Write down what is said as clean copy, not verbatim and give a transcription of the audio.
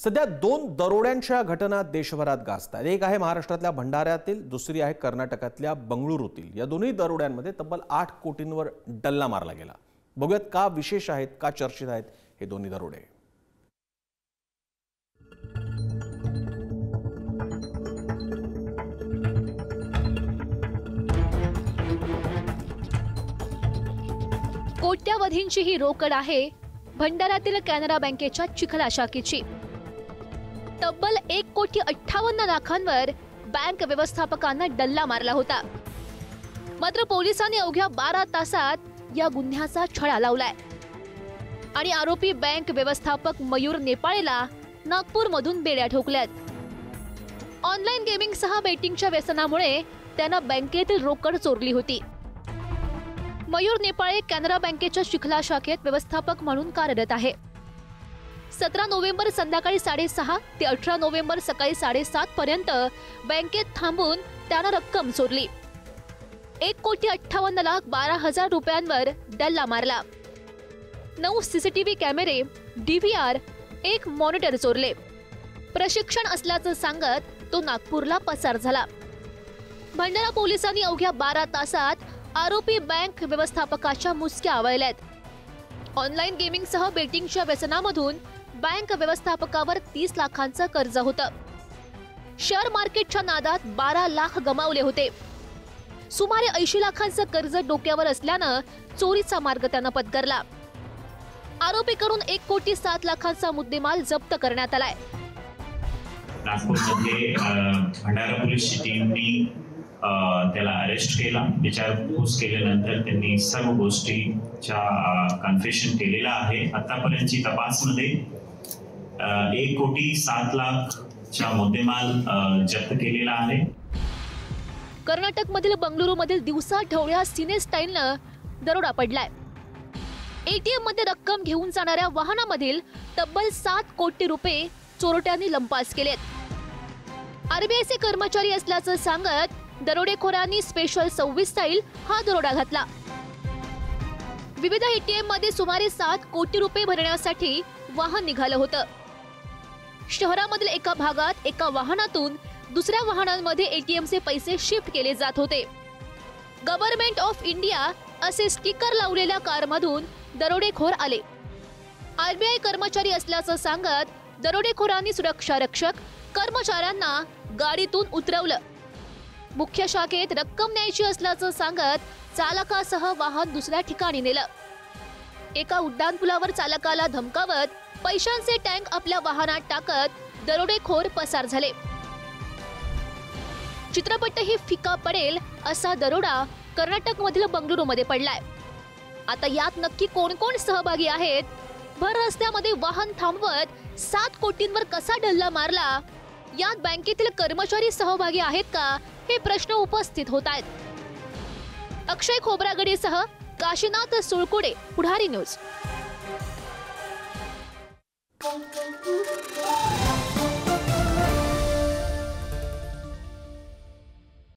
सध्या दोन दरोड्यांच्या घटना देशभरात गाजतात। एक आहे महाराष्ट्रातल्या भंडाऱ्यातील, दुसरी आहे कर्नाटकातल्या बंगळुरूतील। या दोन्ही दरोड्यांमध्ये तब्बल 8 कोटींवर डल्ला मारला गेला। बघूयात का विशेष आहेत, का चर्चित आहेत हे दोन्ही दरोडे। कोट्यावधींची ही रोकड आहे भंडाऱ्यातील कॅनरा बँकेच्या चिखला शाखेची। तब्बल 1,58,00,000वर बँक व्यवस्थापकांना डल्ला मारला होता। मात्र पोलिसांनी अवघ्या 12 तासात या गुन्ह्याचा छडा लावलाय आणि आरोपी बँक व्यवस्थापक मयूर नेपाळेला नागपूरमधून बेड्या ठोकल्यात। ऑनलाईन गेमिंगसह बेटिंगच्या व्यसनामुळे त्यानं बँकेतील रोकड चोरली होती। मयूर नेपाळे कॅनरा बँकेच्या चिखला शाखेत व्यवस्थापक म्हणून कार्यरत आहे। 17 नोव्हेंबर संध्याकाळी 6:30 ते 18 नोव्हेंबर सकाळी 7:30 पर्यंत बँकेत थांबून त्यानं रक्कम चोरली। 1,58,12,000 रुपयांवर डल्ला मारला। 9 सीसीटीव्ही कॅमेरे, DVR, 1 मॉनिटर चोरले। प्रशिक्षण असल्याचं सांगत तो नागपूरला पसार झाला। भंडारा पोलिसांनी अवघ्या 12 तासात आरोपी बँक व्यवस्थापकाच्या मुसक्या आवळल्यात। ऑनलाईन गेमिंगसह बेटिंगच्या व्यसनामधून बँक व्यवस्थापकावर 30 लाखांचं कर्ज होतं। शेअर मार्केटच्या नादात 12 लाख गमावले होते। सुमारे 80 लाखांचं कर्ज डोक्यावर असल्यानं चोरीचा मार्ग त्यानं पत्करला। आरोपीकडून 1,07,00,000चा मुद्देमाल जप्त करण्यात आलाय। नागपूरमध्ये भंडारा पोलीस टीमनी त्याला अरेस्ट केला। विचारपूस केल्यानंतर त्यांनी सर्व गोष्टीचा कन्फेशन केलेला आहे। आतापर्यंतची तपासमध्ये 1,07,00,000चा मुद्देमाल जप्त केलेला आहे। कर्नाटकमधील बंगळुरूमधील दिवसा ढवळ्या सिने स्टाईलनं दरोडा पडलाय। ATM मध्ये रक्कम घेऊन जाणाऱ्या वाहनामधील तब्बल 7 कोटी रुपये चोरट्यांनी लंपास केलेत। RBIचे कर्मचारी असल्याचं सांगत दरोडेखोरांनी स्पेशल 26 स्टाईल हा दरोडा घातला। विविध ATM मध्ये सुमारे 7 कोटी रुपये भरण्यासाठी वाहन निघालं होतं। शहरामधील एका भागात एका वाहनातून दुसऱ्या वाहनांमध्ये ATMचे पैसे शिफ्ट केले जात होते। गव्हर्नमेंट ऑफ इंडिया असे स्टिकर लावलेल्या कारमधून दरोडेखोर आले। RBI कर्मचारी असल्याचं सांगत दरोडेखोरांनी सुरक्षा रक्षक कर्मचाऱ्यांना गाडीतून उतरवलं। मुख्य शाखेत रक्कम न्यायची असल्याचं सांगत चालकासह वाहन दुसऱ्या ठिकाणी नेलं। एका उड्डाणपुलावर चालकाला धमकावत पैशांचे टँक आपल्या वाहनात टाकत दरोडेखोर पसार झाले। चित्रपटही फिका पडेल असा दरोडा कर्नाटकमधील बंगळुरूमध्ये पडलाय। आता यात नक्की कोण कोण सहभागी आहेत? भर रस्त्यामध्ये वाहन थांबवत 7 कोटींवर कसा डल्ला मारला? यात बँकेतील कर्मचारी सहभागी आहेत का, हे प्रश्न उपस्थित होत आहेत। अक्षय खोब्रागडेसह काशीनाथ सुळकुडे, पुढारी न्यूज।